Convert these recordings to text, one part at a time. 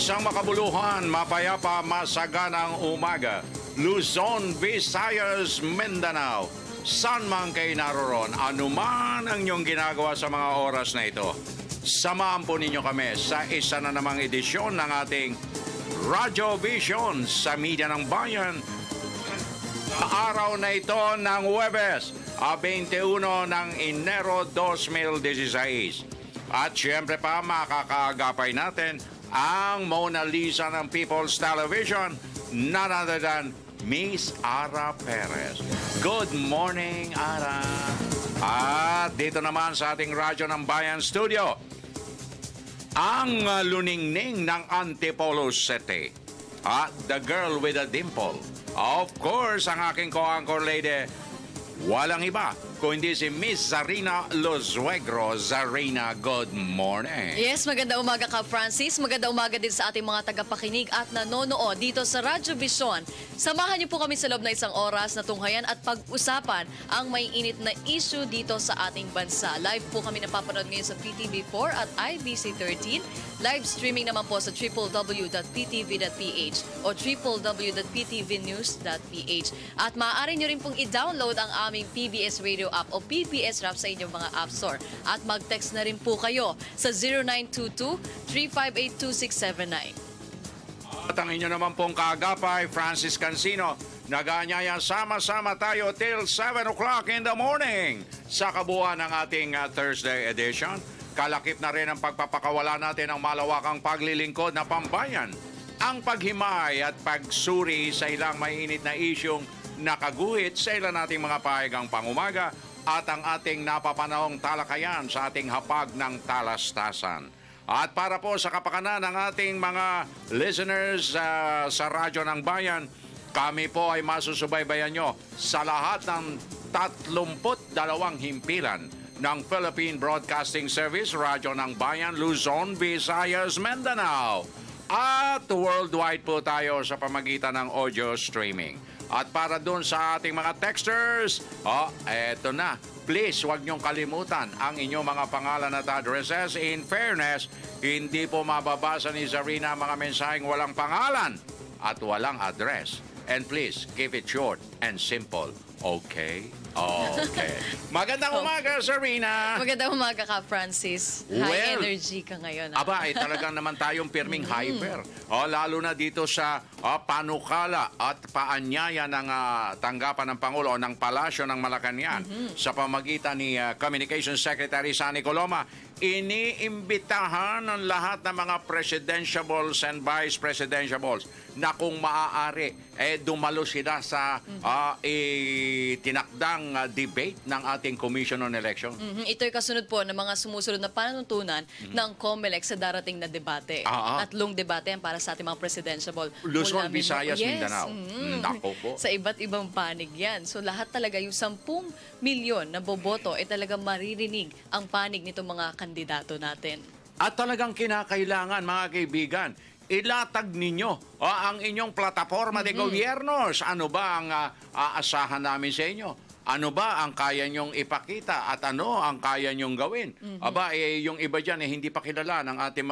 Isang makabuluhan, mapayapa, masaganang umaga. Luzon, Visayas, Mindanao. San man kayo naroon, anuman ang inyong ginagawa sa mga oras na ito. Samahan po ninyo kami sa isa na namang edisyon ng ating Radyo Vision sa Media ng Bayan. Araw na ito ng Huwebes, 21 ng Enero 2016. At syempre pa makakaagapay natin ang Mona Lisa ng People's Television, none other than Miss Ara Perez. Good morning, Ara. At dito naman sa ating Radyo ng Bayan Studio, ang luningning ng Antipolo City at the girl with a dimple. Of course, ang aking co-anchor lady, walang iba kundi si Miss Zarina Lozuegro. Zarina, good morning. Yes, maganda umaga ka, Francis. Maganda umaga din sa ating mga tagapakinig at nanonood dito sa Radyo Vision. Samahan niyo po kami sa loob na isang oras na tunghayan at pag-usapan ang may init na issue dito sa ating bansa. Live po kami napapanood ngayon sa PTV4 at IBC 13. Live streaming naman po sa www.ptv.ph o www.ptvnews.ph. At maaari niyo rin pong i-download ang aming PBS Radio app o PBS Rap sa inyong mga app store. At mag-text na rin po kayo sa 0922-358-2679. At ang inyo naman pong kaagapay, Francis Cancino, nag-aanyaya sama-sama tayo till 7 o'clock in the morning sa kabuuan ng ating Thursday edition. Kalakip na rin ang pagpapakawala natin ng malawakang paglilingkod na pambayan. Ang paghimay at pagsuri sa ilang mainit na isyong nakaguhit sa ilan nating mga pahayagang pangumaga at ang ating napapanahong talakayan sa ating hapag ng talastasan. At para po sa kapakanan ng ating mga listeners sa Radyo ng Bayan, kami po ay masusubaybayan nyo sa lahat ng 32 himpilan ng Philippine Broadcasting Service, Radyo ng Bayan, Luzon, Visayas, Mindanao. At worldwide po tayo sa pamagitan ng audio streaming. At para dun sa ating mga texters, eto na. Please, huwag niyong kalimutan ang inyong mga pangalan at addresses. In fairness, hindi po mababasa ni Zarina mga mensaheng walang pangalan at walang address. And please, keep it short and simple. Okay? Okay. Magandang umaga, Zarina. Magandang umaga ka, Francis. High energy ka ngayon. Aba, talagang naman tayong pirming hyper. Lalo na dito sa panukala at paanyaya ng tanggapan ng Pangulo o ng Palasyo ng Malacanang sa pamagitan ni Communications Secretary Sunny Coloma. Iniimbitahan ng lahat ng mga presidentiables and vice presidentiables na kung maaari, dumalo sila sa tinakdang debate ng ating Commission on Election. Ito'y kasunod po ng mga sumusunod na panuntunan ng COMELEC sa darating na debate. Tatlong debate yan para sa ating mga presidentiable. Luzon, Visayas, Mindanao. Nako po. Sa iba't ibang panig yan. So lahat talaga, yung 10 milyon na boboto, talagang maririnig ang panig nitong mga kandidato natin. At talagang kinakailangan, mga kaibigan, ilatag ninyo ang inyong plataforma de gobiernos. Ano ba ang aasahan namin sa inyo? Ano ba ang kaya nyong ipakita at ano ang kaya nyong gawin? Aba, yung iba dyan hindi pa kilala ng ating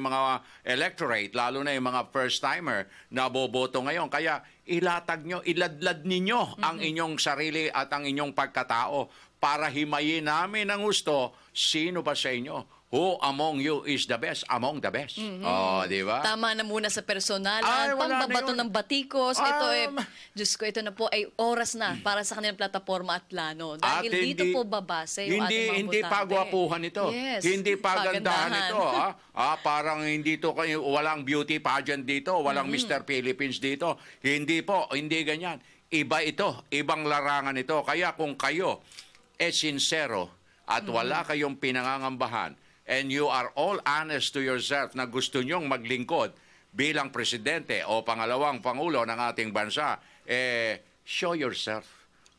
mga electorate, lalo na yung mga first-timer na boboto ngayon. Kaya ilatag nyo, iladlad ninyo ang inyong sarili at ang inyong pagkatao para himayin namin ng gusto sino ba sa inyo. Who among you is the best among the best? Di ba? Tama na muna sa personalan, pambabato ng batikos. Diyos ko, ito na po ay oras na para sa kanilang plataforma at plano. Dahil dito po babase yung ating mga hindi pagwapuhan ito. Yes. Hindi pagandahan ito. Parang hindi to, walang beauty pageant dito, walang Mr. Philippines dito. Hindi po, hindi ganyan. Iba ito, ibang larangan ito. Kaya kung kayo sincero at wala kayong pinangangambahan, and you are all honest to yourself na gusto nyong maglingkod bilang presidente o pangalawang pangulo ng ating bansa, show yourself.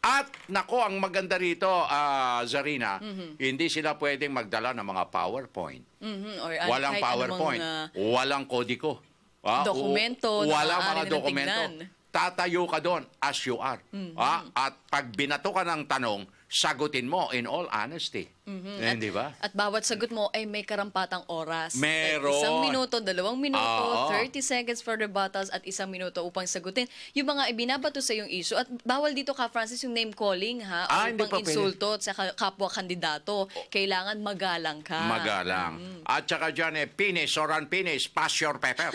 At nako, ang maganda rito, Zarina, hindi sila pwedeng magdala ng mga PowerPoint. Walang PowerPoint, walang kodiko. Dokumento, walang mga dokumento. tatayo ka doon as you are. At pag binato ka ng tanong, sagutin mo in all honesty. Hindi ba? At bawat sagot mo ay may karampatang oras. Meron. Isang minuto, 2 minuto, Oo. 30 seconds for rebuttals at 1 minuto upang sagutin yung mga ibinabato sa yung issue. At bawal dito ka, Francis, yung name calling, ha? O Hindi upang pa pwede. insulto sa kapwa kandidato. Kailangan magalang ka. Magalang. At saka dyan, finish or unfinished, pass your pepper.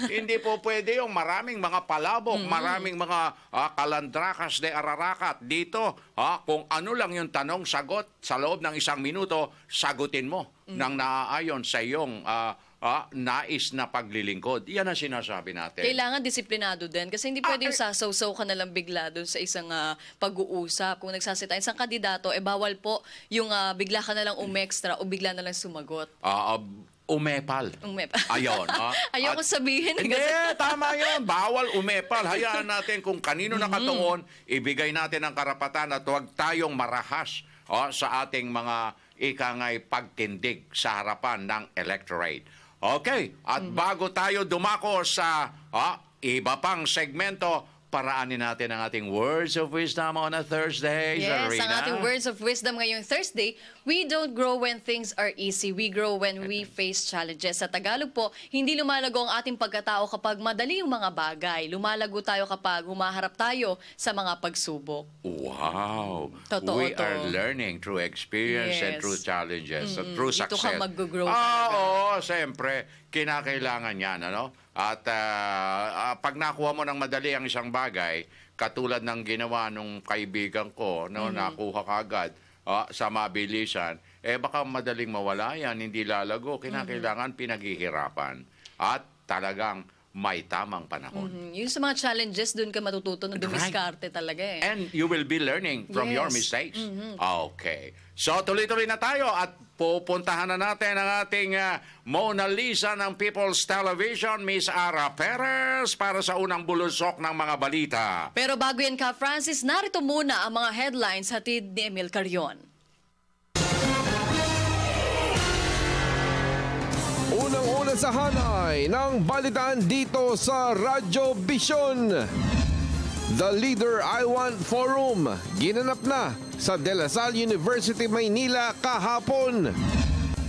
hindi po pwede yung maraming mga palabok, maraming mga kalandrakas de ararakat dito. Kung ano lang yung tanong, sagot sa loob ng 1 minuto, sagutin mo nang naaayon sa iyong nais na paglilingkod. Yan ang sinasabi natin. Kailangan disiplinado din kasi hindi pwede yung sasaw-saw ka na lang bigla doon sa isang pag-uusap. Kung nagsasita isang kandidato, bawal po yung bigla ka na lang umextra o bigla na lang sumagot. Umepal. Ayun. Ayoko sabihin. Hindi, tama yun. Bawal umepal. Hayaan natin kung kanino nakatuon, ibigay natin ang karapatan at huwag tayong marahas sa ating mga ikangay pagtindig sa harapan ng electorate. Okay, at bago tayo dumako sa iba pang segmento, paraanin natin ang ating words of wisdom on a Thursday. Yes, Zarina. ang ating words of wisdom ngayong Thursday, we don't grow when things are easy. We grow when we face challenges. Sa Tagalog po, hindi lumalago ang ating pagkatao kapag madali yung mga bagay. Lumalago tayo kapag humaharap tayo sa mga pagsubok. Wow. Totoo We to. are learning through experience and Yes. through challenges, and through Dito success. ka mag-grow talaga. Oo, siyempre, kinakailangan yan, ano? At pag nakuha mo ng madali ang isang bagay, katulad ng ginawa nung kaibigan ko, no, nakuha kagad sa mabilisan, baka madaling mawala yan, hindi lalago. Kinakailangan pinaghihirapan. At talagang may tamang panahon. Yung sa mga challenges, doon ka matututo na dumiskarte talaga eh. And you will be learning from your Yes. mistakes. Okay. So, tuloy-tuloy na tayo at pupuntahan na natin ang ating Mona Lisa ng People's Television, Miss Ara Perez, para sa unang bulusok ng mga balita. Pero bago yan ka, Francis, narito muna ang mga headlines hatid ni Emil Carion. Unang-una sa hanay ng balitaan dito sa Radyo Vision. The Leader I Want Forum ginanap na sa De La Salle University, Maynila kahapon.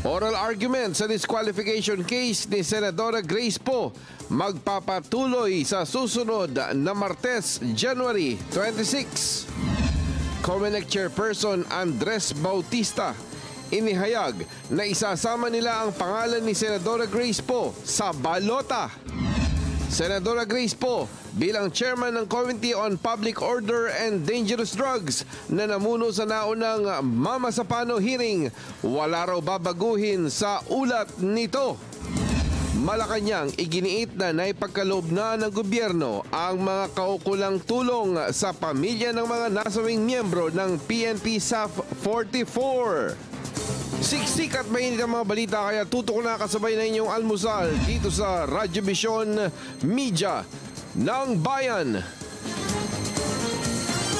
Oral argument sa disqualification case ni Senadora Grace Poe magpapatuloy sa susunod na Martes, January 26. Comelec Chairperson Andres Bautista inihayag na isasama nila ang pangalan ni Senadora Grace Poe sa balota. Senadora Grace Poe bilang chairman ng Committee on Public Order and Dangerous Drugs na namuno sa naunang Mama Sapano hearing, wala raw babaguhin sa ulat nito. Malacanang iginiit na naipagkaloob na ng gobyerno ang mga kaukulang tulong sa pamilya ng mga nasawing miyembro ng PNP SAF 44. Siksik at mainit ang mga balita kaya tutok na kasabay na inyong almusal dito sa Radyo Vision Media ng Bayan.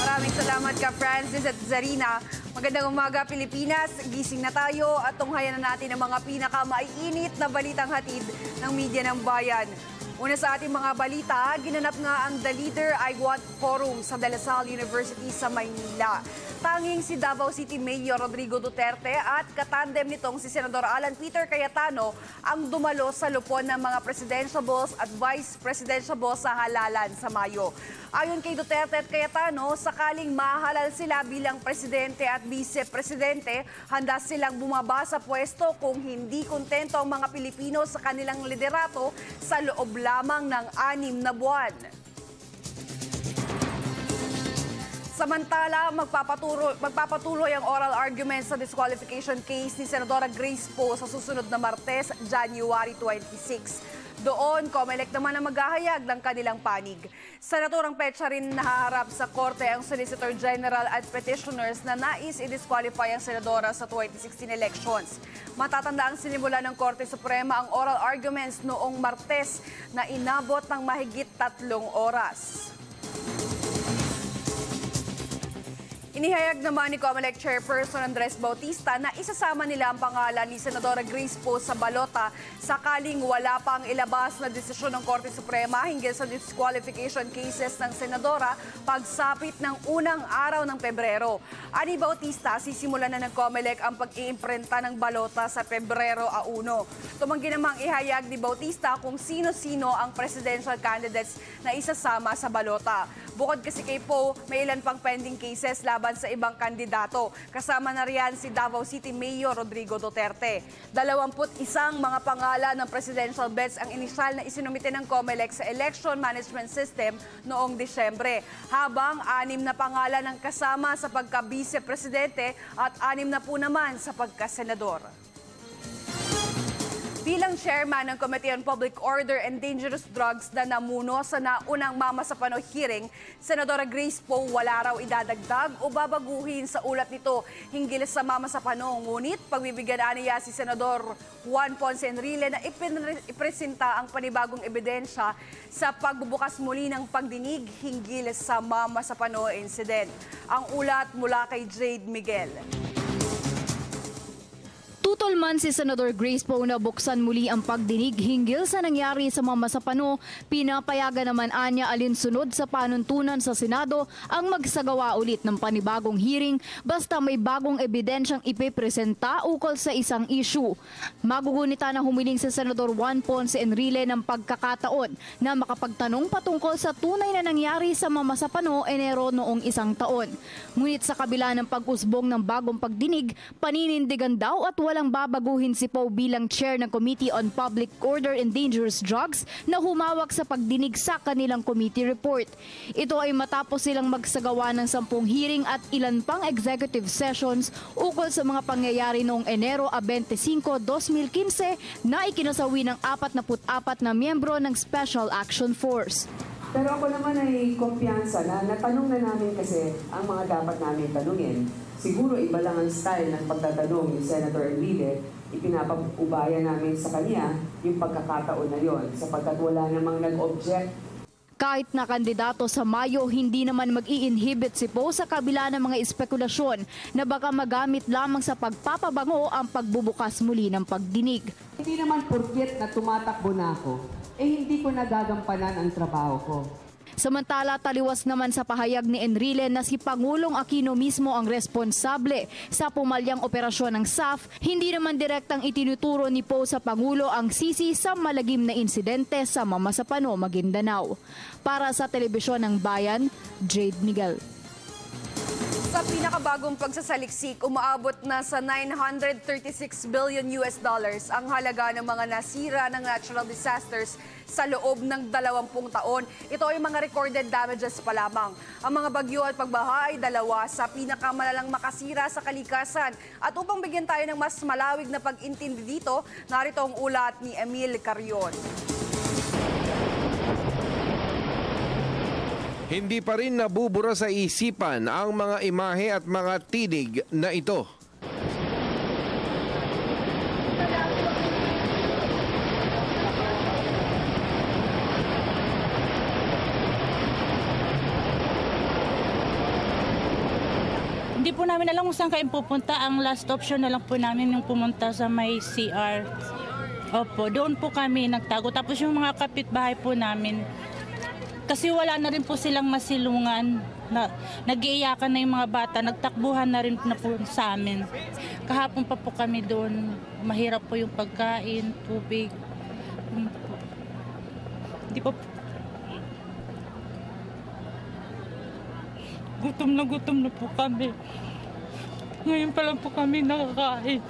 Maraming salamat ka, Francis at Zarina. Magandang umaga, Pilipinas. Gising na tayo at tunghayan na natin ang mga pinakamaiinit na balitang hatid ng media ng bayan. Una sa ating mga balita, ginanap nga ang The Leader I Want Forum sa De La Salle University sa Maynila. Tanging si Davao City Mayor Rodrigo Duterte at katandem nitong si Senador Alan Peter Cayetano ang dumalo sa lupon ng mga presidential balls at vice presidential balls sa halalan sa Mayo. Ayon kay Duterte at Cayetano, sakaling mahalal sila bilang presidente at vice-presidente, handa silang bumaba sa pwesto kung hindi kontento ang mga Pilipino sa kanilang liderato sa loob lamang ng 6 na buwan. Samantala, magpapatuloy ang oral argument sa disqualification case ni Senadora Grace Poe sa susunod na Martes, January 26. Doon, Comelec naman ang maghahayag ng kanilang panig. Sa naturang petsa rin nahaharap sa korte ang Solicitor General at petitioners na nais i-disqualify ang senadora sa 2016 elections. Matatanda ang sinimula ng Korte Suprema ang oral arguments noong Martes na inabot ng mahigit 3 oras. Inihayag naman ni COMELEC Chairperson Andres Bautista na isasama nila ang pangalan ni Senadora Grace Poe sa balota sakaling wala pang ilabas na desisyon ng Korte Suprema hinggil sa disqualification cases ng Senadora pagsapit ng unang araw ng Pebrero. Ani Bautista, sisimulan na ng COMELEC ang pag-iimprenta ng balota sa Pebrero 1. Tumanggi namang ihayag ni Bautista kung sino-sino ang presidential candidates na isasama sa balota. Bukod kasi kay Poe, may ilan pang pending cases laban sa ibang kandidato. Kasama na riyan si Davao City Mayor Rodrigo Duterte. 21 mga pangalan ng presidential bets ang inisyal na isinumite ng COMELEC sa Election Management System noong Disyembre. Habang 6 na pangalan ang kasama sa pagka-vice-presidente at 6 na po naman sa pagka-senador. Bilang chairman ng Committee on Public Order and Dangerous Drugs na namuno sa naunang Mama sa Pano hearing, Senadora Grace Poe wala raw idadagdag o babaguhin sa ulat nito hinggil sa Mama sa Pano. Ngunit pagbibigyan niya si Senador Juan Ponce Enrile na ipresenta ang panibagong ebidensya sa pagbubukas muli ng pagdinig hinggil sa Mama sa Pano incident. Ang ulat mula kay Jade Miguel. Tutol man si Senador Grace Poe na buksan muli ang pagdinig hinggil sa nangyari sa Mama sa Pano, pinapayagan naman anya alinsunod sa panuntunan sa Senado ang magsagawa ulit ng panibagong hearing basta may bagong ebidensyang ipipresenta ukol sa isang issue. Magugunita na humiling si Senador Juan Ponce Enrile ng pagkakataon na makapagtanong patungkol sa tunay na nangyari sa Mama sa Pano Enero noong isang taon. Ngunit sa kabila ng pag-usbong ng bagong pagdinig, paninindigan daw at walang babaguhin si Poe bilang chair ng Committee on Public Order and Dangerous Drugs na humawak sa pagdinig sa kanilang committee report. Ito ay matapos silang magsagawa ng 10 hearing at ilan pang executive sessions ukol sa mga pangyayari noong Enero 25, 2015 na ikinasawi ng 44 na miyembro ng Special Action Force. Pero ako naman ay kumpiyansa na natanong na namin kasi ang mga dapat namin tanungin. Siguro iba lang ang style ng pagtatanong ni Senator Enrile, ipinapag-ubaya namin sa kanya yung pagkakataon na yon sapagkat wala namang nag-object. Kahit na kandidato sa Mayo, hindi naman mag-i-inhibit si Poe sa kabila ng mga espekulasyon na baka magamit lamang sa pagpapabango ang pagbubukas muli ng pagdinig. Hindi naman porket na tumatakbo na ako, hindi ko nagagampanan ang trabaho ko. Samantala, taliwas naman sa pahayag ni Enrile na si Pangulong Aquino mismo ang responsable sa pumalyang operasyon ng SAF, hindi naman direktang itinuturo ni Poe sa Pangulo ang sisi sa malagim na insidente sa Mama sa Pano, Maguindanao. Para sa Telebisyon ng Bayan, Jade Miguel. Sa pinakabagong pagsasaliksik, umaabot na sa $936 billion ang halaga ng mga nasira ng natural disasters sa loob ng 20 taon. Ito ay mga recorded damages pa lamang. Ang mga bagyo at pagbaha ay 2 sa pinakamalalang makasira sa kalikasan. At upang bigyan tayo ng mas malawig na pag-intindi dito, narito ang ulat ni Emil Carrion. Hindi pa rin nabubura sa isipan ang mga imahe at mga tinig na ito. Hindi po namin alam kung saan kayo pupunta. Ang last option na lang po namin yung pumunta sa may CR. Opo, doon po kami nagtago. Tapos yung mga kapitbahay po namin, kasi wala na rin po silang masilungan. Nag-iiyakan na yung mga bata, nagtakbuhan na rin na po sa amin. Kahapon pa po kami doon. Mahirap po yung pagkain, tubig. Hindi po. Gutom na po kami. Ngayon pa lang po kami nakakain.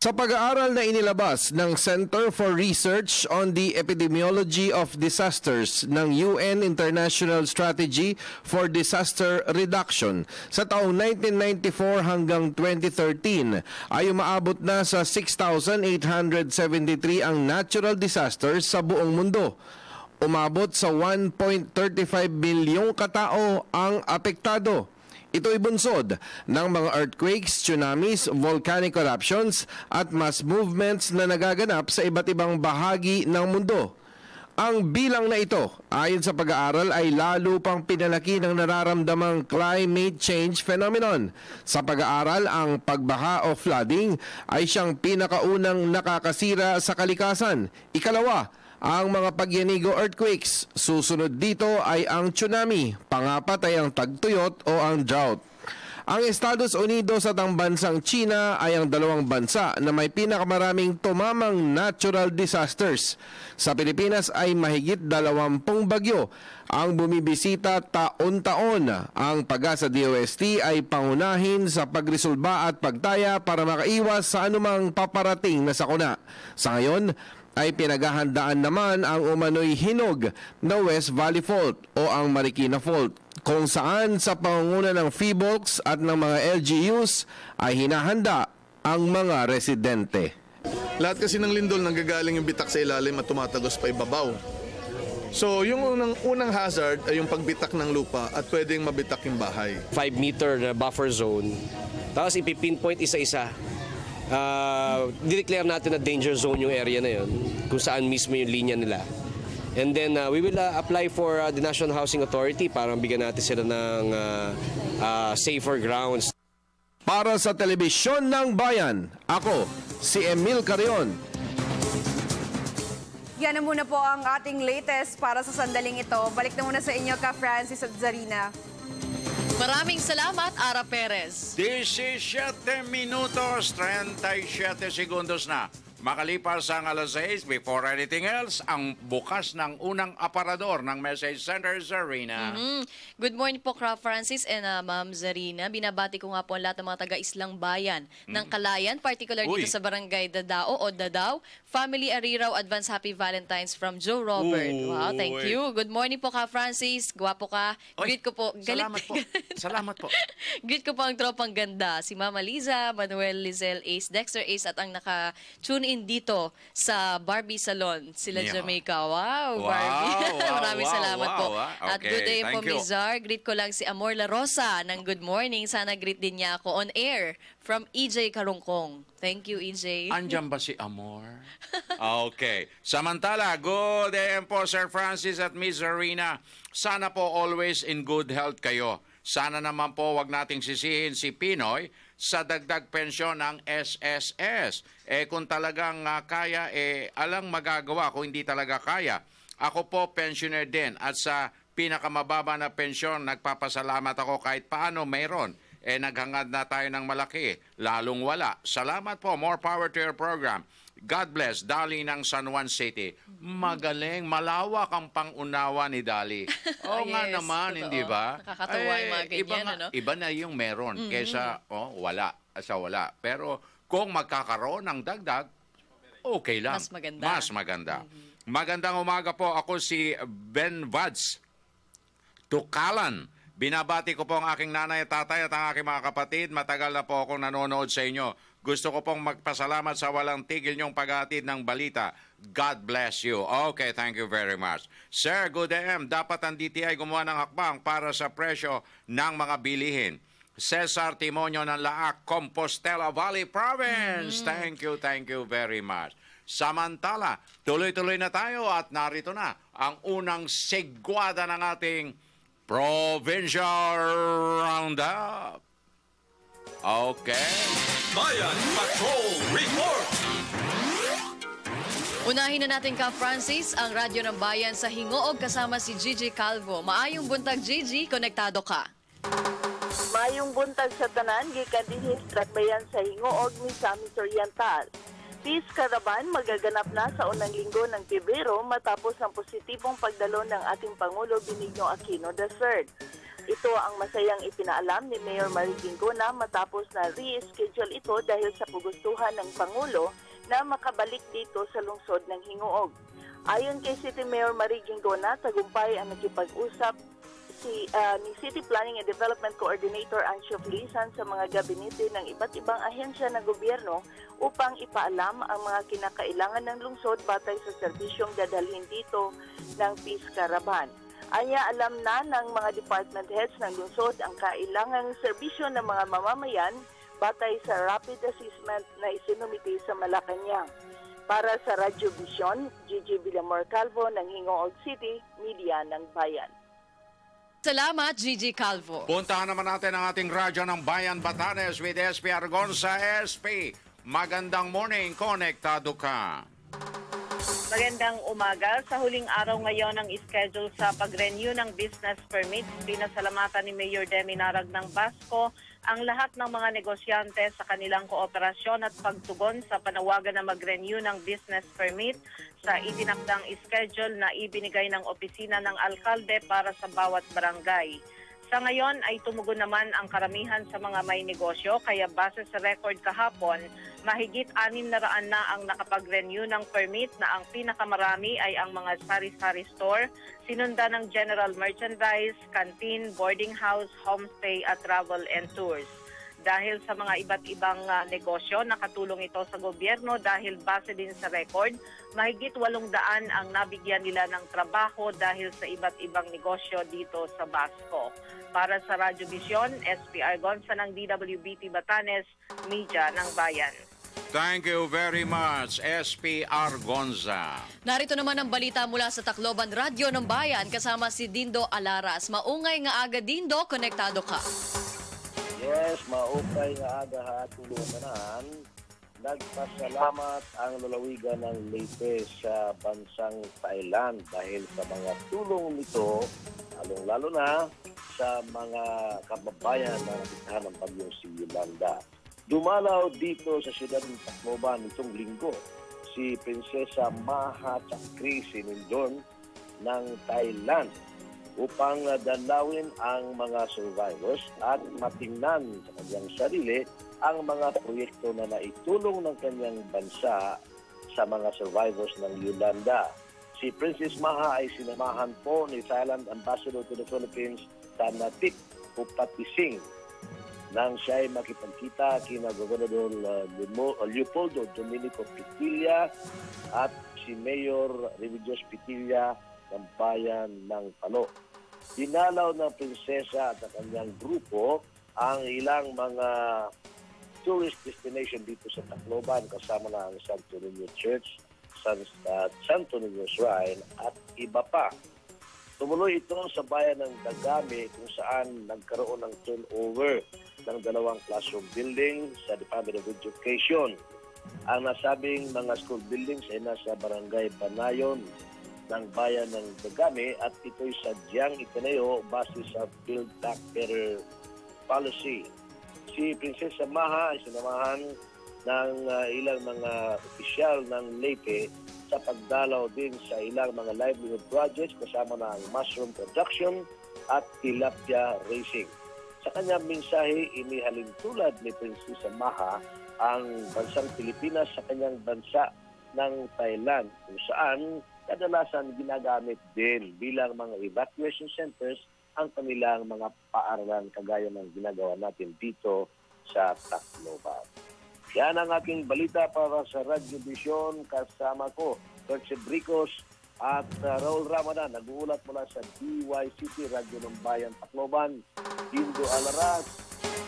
Sa pag-aaral na inilabas ng Center for Research on the Epidemiology of Disasters ng UN International Strategy for Disaster Reduction sa taong 1994 hanggang 2013 ay umaabot na sa 6,873 ang natural disasters sa buong mundo. Umabot sa 1.35 bilyong katao ang apektado. Ito ay bunsod ng mga earthquakes, tsunamis, volcanic eruptions at mass movements na nagaganap sa iba't ibang bahagi ng mundo. Ang bilang na ito, ayon sa pag-aaral, ay lalo pang pinalaki ng nararamdamang climate change phenomenon. Sa pag-aaral, ang pagbaha o flooding ay siyang pinakaunang nakakasira sa kalikasan. Ikalawa, ang mga pagyanigo earthquakes. Susunod dito ay ang tsunami. Pangapat ay ang tagtuyot o ang drought. Ang Estados Unidos at ang bansang China ay ang dalawang bansa na may pinakamaraming tumamang natural disasters. Sa Pilipinas ay mahigit 20 bagyo ang bumibisita taon-taon. Ang Pag-asa DOST ay pangunahin sa pagresolba at pagtaya para makaiwas sa anumang paparating na sakuna. Sa ngayon, ay pinaghahandaan naman ang umano'y hinog na West Valley Fault o ang Marikina Fault, kung saan sa pangunguna ng PHIVOLCS at ng mga LGUs ay hinahanda ang mga residente. Lahat kasi ng lindol nanggagaling yung bitak sa ilalim at tumatagos pa ibabaw. So yung unang hazard ay yung pagbitak ng lupa at pwedeng mabitak yung bahay. 5-meter na buffer zone, tapos ipipinpoint isa-isa. Declare natin na danger zone yung area na yun, kung saan mismo yung linya nila. And then we will apply for the National Housing Authority para bigyan natin sila ng safer grounds. Para sa Telebisyon ng Bayan, ako si Emil Carrion. Yan na muna po ang ating latest para sa sandaling ito. Balik na muna sa inyo, Ka Francis at Zarina. Maraming salamat, Ara Perez. 17 minutos, 37 segundos na. Makalipas ang alas 6, before anything else, ang bukas ng unang aparador ng Message Center, Zarina. Good morning po, Craft Francis and Ma'am Zarina. Binabati ko nga po ang lahat ng mga taga-Islang Bayan ng Kalayan, particular dito sa Barangay Dadao o Dadao. Family Ariraw, Advance Happy Valentine's from Joe Robert. Wow, thank you. Good morning po, Craft Francis. Gwapo ka. Greet ko po. Salamat po. Salamat po. Greet ko po ang tropang ganda. Si Mama Liza, Manuel, Lizelle, Ace, Dexter, Ace at ang naka-tune in dito sa Barbie Salon, sila Jamaica. Wow, Barbie. Maraming salamat po. At Okay, good day po, thank you. Mizar. Greet ko lang si Amor La Rosa ng good morning. Sana greet din niya ako on air from EJ Karungkong. Thank you, EJ. Andyan ba si Amor? Okay. Samantala, good day po, Sir Francis at Miss Zarina. Sana po always in good health kayo. Sana naman po wag nating sisihin si Pinoy sa dagdag pensyon ng SSS. Kung talagang kaya, alang magagawa. Kung hindi talaga kaya, ako po pensioner din. At sa pinakamababa na pensyon, nagpapasalamat ako kahit paano mayroon. Naghangad na tayo ng malaki. Lalong wala. Salamat po. More power to your program. God bless, Dali ng San Juan City. Magaling, malawak ang pangunawa ni Dali. Oo nga naman, totoo. hindi ba? Nakakatawa yung mga ganyan, ano? Iba na yung meron kaysa wala. Sa wala. Pero kung magkakaroon ng dagdag, okay lang. Mas maganda. Mas maganda. Magandang umaga po. Ako si Ben Vads Tukalan. Binabati ko po ang aking nanay at tatay at ang aking mga kapatid. Matagal na po akong nanonood sa inyo. Gusto ko pong magpasalamat sa walang tigil niyong paghatid ng balita. God bless you. Okay, thank you very much. Sir, good AM. Dapat ang DTI gumawa ng hakbang para sa presyo ng mga bilihin. Cesar Timonio ng Laak, Compostela Valley Province. Thank you very much. Samantala, tuloy-tuloy na tayo at narito na ang unang segwada ng ating Provincial Roundup. Okay. Bayan Patrol Report! Unahin na natin, Ka Francis, ang Radyo ng Bayan sa Hingoog kasama si Gigi Calvo. Maayong buntag, Gigi. Konektado ka. Maayong buntag sa tanan, gikan dinhi sa Bayan sa Hingoog ni Misamis Oriental. Peace Caravan magaganap na sa unang linggo ng Pebrero matapos ang positibong pagdalo ng ating Pangulo Benigno Aquino III. Ito ang masayang ipinaalam ni Mayor Marie Gingona matapos na re-schedule ito dahil sa pagustuhan ng Pangulo na makabalik dito sa lungsod ng Hingoog. Ayon kay City Mayor Marie Gingona, tagumpay ang nakipag-usap ni City Planning and Development Coordinator Ancio Filisan sa mga gabinete ng iba't ibang ahensya ng gobyerno upang ipaalam ang mga kinakailangan ng lungsod batay sa serbisyong dadalhin dito ng Peace Caravan. Anya alam na ng mga department heads ng lungsod ang kailangang serbisyo ng mga mamamayan batay sa rapid assessment na isinumiti sa Malacanang. Para sa Radyo Vision, Gigi Villamor Calvo ng Hingoog City, Media ng Bayan. Salamat, Gigi Calvo. Puntahan naman natin ang ating radyo ng Bayan Batanes with SP Argonza. SP, magandang morning, konektado ka. Magandang umaga. Sa huling araw ngayon ng schedule sa pag-renew ng business permit, pinasalamatan ni Mayor Demi Narag ng Basco ang lahat ng mga negosyante sa kanilang kooperasyon at pagtugon sa panawagan na mag-renew ng business permit sa itinakdang schedule na ibinigay ng opisina ng alkalde para sa bawat barangay. Sa ngayon ay tumugon naman ang karamihan sa mga may negosyo, kaya base sa record kahapon, mahigit 600 na ang nakapag-renew ng permit na ang pinakamarami ay ang mga sari-sari store, sinundan ng general merchandise, canteen, boarding house, homestay at travel and tours. Dahil sa mga iba't ibang negosyo, nakatulong ito sa gobyerno dahil base din sa record, mahigit 800 ang nabigyan nila ng trabaho dahil sa iba't ibang negosyo dito sa Basco. Para sa Radyo Vision, SP Argonza ng DWBT Batanes, Media ng Bayan. Thank you very much, SP Argonza. Narito naman ang balita mula sa Tacloban Radyo ng Bayan kasama si Dindo Alaras. Maungay nga aga, Dindo, konektado ka. Yes, maupay nga aga ha, tulungan. Nagpasalamat ang lalawigan ng Leyte sa bansang Thailand dahil sa mga tulong nito, lalong-lalo na sa mga kababayan na napisahan ng bagyong si Yolanda. Dumalaw dito sa siyudad ng Tacloban itong linggo si Prinsesa Maha Chakri Sinindon ng Thailand upang dalawin ang mga survivors at matingnan sa kanyang sarili ang mga proyekto na naitulong ng kanyang bansa sa mga survivors ng Yolanda. Si Princess Maha ay sinamahan po ni Thailand Ambassador to the Philippines Tanatik Upatising nang siya ay makipagkita kina Gobernador Leopoldo Dominico Pitilla at si Mayor Remedios Pitilla ng bayan ng Palo. Dinalaw ng prinsesa at ang kanyang grupo ang ilang mga tourist destination dito sa Tacloban kasama na ang Santo Niño Church, Santo Niño Shrine at iba pa. Tumuloy ito sa bayan ng Dagami kung saan nagkaroon ng turnover ng 2 classroom building sa Department of Education. Ang nasabing mga school buildings ay nasa Barangay Banayon ng bayan ng Dagami at ito'y sadyang itinayo base sa Build Back Better policy. Si Prinsesa Maha ay sinamahan ng ilang mga opisyal ng Leyte sa pagdalaw din sa ilang mga livelihood projects kasama na ang mushroom production at tilapia racing. Sa kanyang mensahe, inihalin tulad ni Prinsesa Maha ang bansang Pilipinas sa kanyang bansa ng Thailand kung saan kadalasan ginagamit din bilang mga evacuation centers ang kanilang mga paaralan kagaya ng ginagawa natin dito sa Tacloban. Yan ang aking balita para sa Radyo Vision. Kasama ko, Perche Bricos at Raul Ramadan. Nag-uulat mula sa DYCT, Radyo ng Bayan, Tacloban. Dindo Alaras,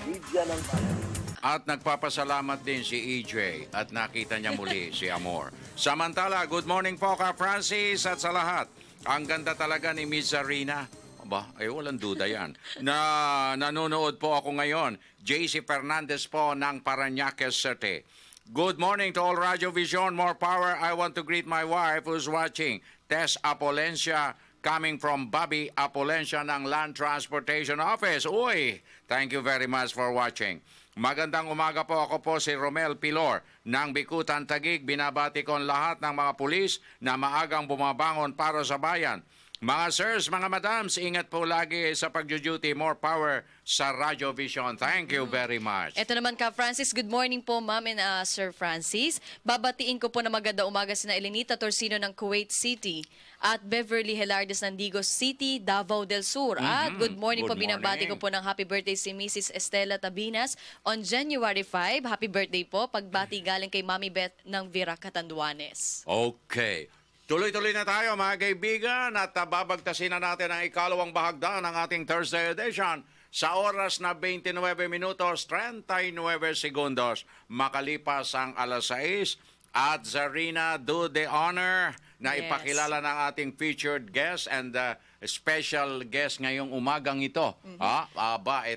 Media ng Bayan. At nagpapasalamat din si EJ at nakita niya muli si Amor. Samantala, good morning po ka Francis at sa lahat. Ang ganda talaga ni Miss Zarina. Aba, ay walang duda yan. Na nanonood po ako ngayon. JC Fernandez po ng Parañaque City. Good morning to all Radio Vision. More power. I want to greet my wife who's watching. Tess Apolencia coming from Bobby Apolencia ng Land Transportation Office. Uy, thank you very much for watching. Magandang umaga po, ako po si Romel Pilor ng Bikutan Taguig. Binabati ko ang lahat ng mga pulis na maagang bumabangon para sa bayan. Mga sirs, mga madams, ingat po lagi sa pag-duty. More power sa Radio Vision. Thank you very much. Ito naman ka, Francis. Good morning po, Ma'am and Sir Francis. Babatiin ko po na maganda umaga sina Elenita Torcino ng Kuwait City at Beverly Helardes ng Digos City, Davao del Sur. At good morning po, binabati ko po ng happy birthday si Mrs. Estela Tabinas on January 5. Happy birthday po. Pagbati galing kay Mami Beth ng Vira Catanduanes. Okay. Tuloy-tuloy na tayo mga kaibigan at babagtasin na natin ang ikalawang bahagdan ng ating Thursday edition sa oras na 29 minutos 39 segundos makalipas ang alas 6 At Zarina, do the honor na Yes. ipakilala ng ating featured guest and special guest ngayong umagang ito.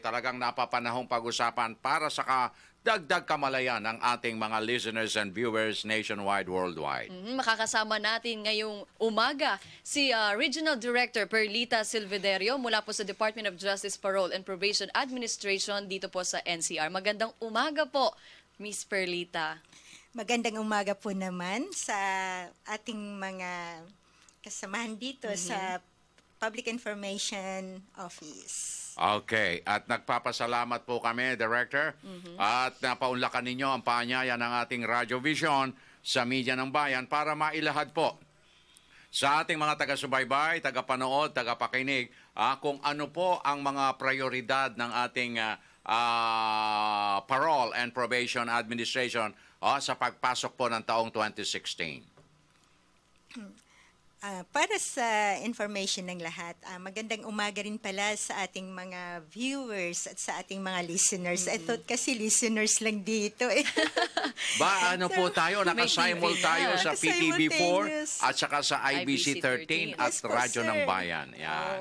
Talagang napapanahong pag-usapan para sa dagdag kamalayan ng ating mga listeners and viewers nationwide, worldwide. Makakasama natin ngayong umaga si Regional Director Perlita Silvederio mula po sa Department of Justice, Parole and Probation Administration dito po sa NCR. Magandang umaga po, Miss Perlita. Magandang umaga po naman sa ating mga kasamahan dito sa Public Information Office. Okay. At nagpapasalamat po kami, Director. At napaunlakan ninyo ang paanyaya ng ating Radio Vision sa Media ng Bayan para mailahad po sa ating mga taga-subaybay, taga-panood, taga-pakinig kung ano po ang mga prioridad ng ating Parole and Probation Administration sa pagpasok po ng taong 2016. Para sa information ng lahat, magandang umaga rin pala sa ating mga viewers at sa ating mga listeners. I thought kasi listeners lang dito eh. Po tayo, nakasimul tayo sa PTV4 at saka sa IBC 13 at Yes po, Radyo ng sir. Bayan. Yan.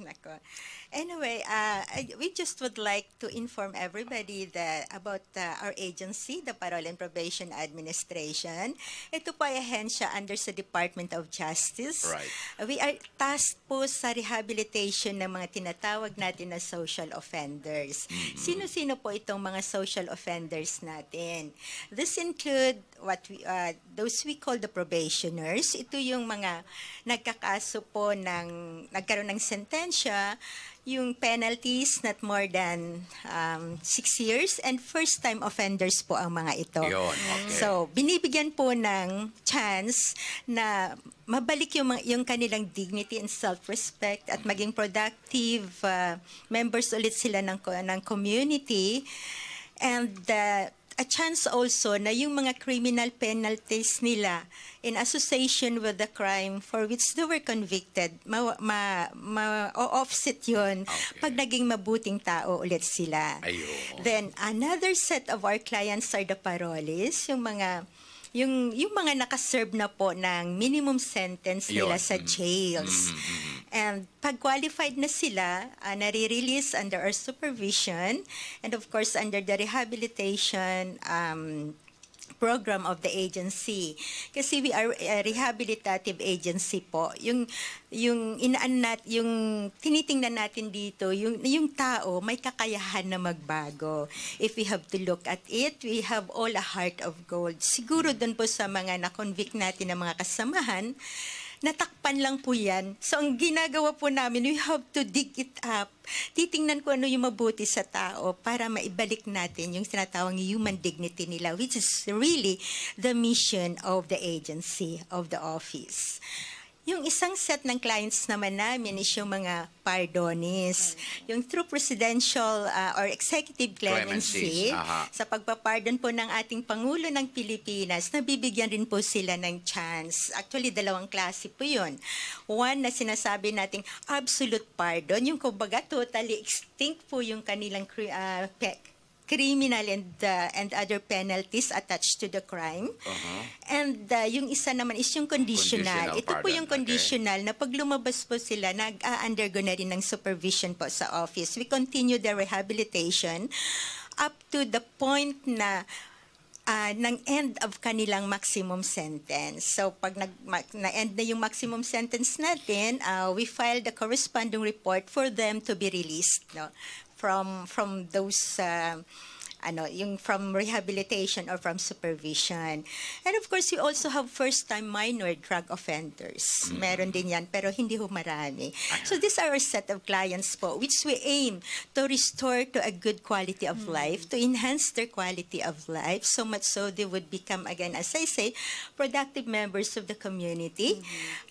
Nako. Anyway, we just would like to inform everybody about our agency, the Parole and Probation Administration. Ito po ay ahensya under sa Department of Justice. Right. We are tasked po sa rehabilitation ng mga tinatawag natin na social offenders. Sino-sino po itong mga social offenders natin? This include those we call the probationers. Ito yung mga nagkakaso po nagkaroon ng sentensya, yung penalties not more than 6 years, and first-time offenders po ang mga ito. Yun, okay. So, binibigyan po ng chance na mabalik yung kanilang dignity and self-respect at maging productive members ulit sila ng community. And a chance also na yung mga criminal penalties nila in association with the crime for which they were convicted, ma-offset yun pag naging mabuting tao ulit sila. Ayun. Then, another set of our clients are the parolees, yung mga nakaserve na po ng minimum sentence nila sa jails. And pag qualified na sila, nare-release under our supervision and of course under the rehabilitation program of the agency. Kasi we are a rehabilitative agency po. Yung tinitingnan natin dito, yung tao may kakayahan na magbago. If we have to look at it, we have all a heart of gold. Siguro doon po sa mga na-convict natin ng mga kasamahan, natakpan lang po yan. So, ang ginagawa po namin, we have to dig it up. Titingnan ko ano yung mabuti sa tao para maibalik natin yung tinatawang human dignity nila, which is really the mission of the agency, of the office. Yung isang set ng clients naman namin is yung mga pardonis. Yung through presidential or executive clemency, sa pagpapardon po ng ating Pangulo ng Pilipinas, nabibigyan rin po sila ng chance. Actually, dalawang klase po yun. One na sinasabi nating absolute pardon, yung kumbaga totally extinct po yung kanilang criminal and other penalties attached to the crime. And yung isa naman is yung conditional. Ito po yung conditional na pag lumabas po sila, nag-undergo na rin ng supervision po sa office. We continue the rehabilitation up to the point na ng end of kanilang maximum sentence. So pag na-end na yung maximum sentence natin, we file the corresponding report for them to be released, no? From those yung from rehabilitation or from supervision. And of course, we also have first-time minor drug offenders. Meron din yan, pero hindi ho marami. So these are our set of clients po, which we aim to restore to a good quality of life, to enhance their quality of life, so much so they would become, again, as I say, productive members of the community,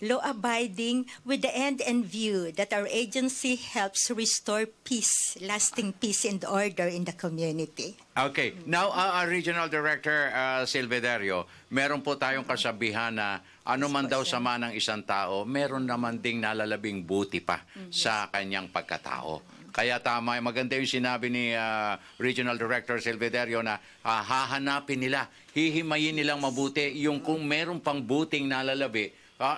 law-abiding, with the end and view that our agency helps restore peace, lasting peace and order in the community. Okay. Now, Regional Director Silvederio, meron po tayong kasabihan na ano man daw sama ng isang tao, meron naman ding nalalabing buti pa sa kanyang pagkatao. Kaya tama, maganda yung sinabi ni Regional Director Silverio na hahanapin nila, hihimayin nilang mabuti yung kung meron pang buting nalalabi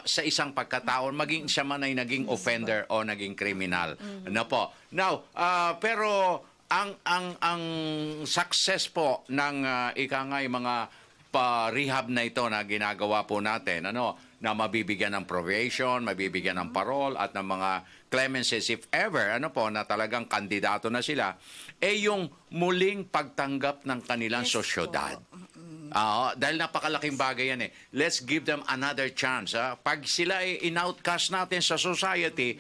sa isang pagkataon, maging siya man ay naging offender o naging kriminal. Ano po? Now, pero ang success po ng mga pa-rehab na ito na ginagawa po natin, na mabibigyan ng probation, mabibigyan ng parole at ng mga clemencies if ever, na talagang kandidato na sila, yung muling pagtanggap ng kanilang sosyedad. Dahil napakalaking bagay yan Let's give them another chance. Pag sila in-outcast natin sa society,